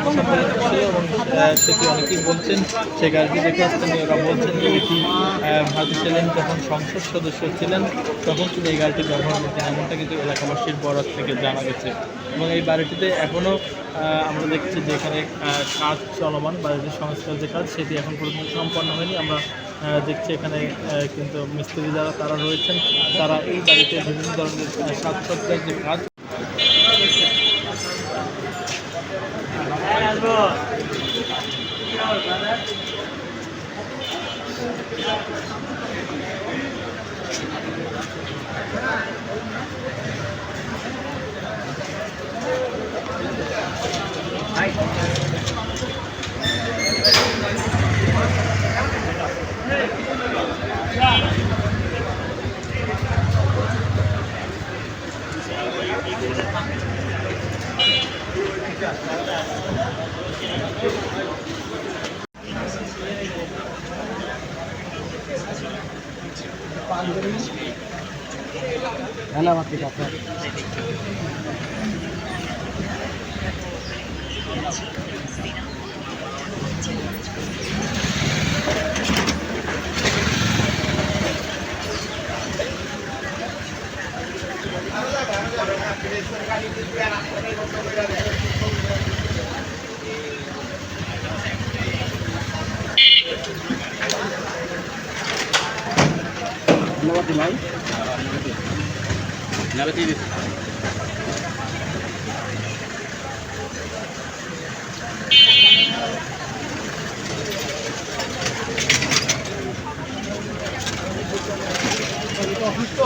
সম্পর্কিত ছিল এবং সেটি অনেকেই বলছেন সেই গাড়িটি দেখে স্থানীয়রা বলছেন যে এটি ভারতীয় সেলিম যখন সংসদ সদস্য ছিলেন তখন তিনি এই গাড়িটি ব্যবহার করতেন, এমনটা কিন্তু এলাকাবাসীর বরাত থেকে জানা গেছে। এবং এই বাড়িটিতে এখনও আমরা দেখছি যে এখানে কাজ চলমান, বাড়িটির সংস্কার যে কাজ সেটি এখন পর্যন্ত সম্পন্ন হয়নি। আমরা দেখছি এখানে কিন্তু মিস্ত্রি যারা তারা রয়েছেন, তারা এই বাড়িতে বিভিন্ন ধরনের সাজসজ্জার যে কাজ অসুস্থ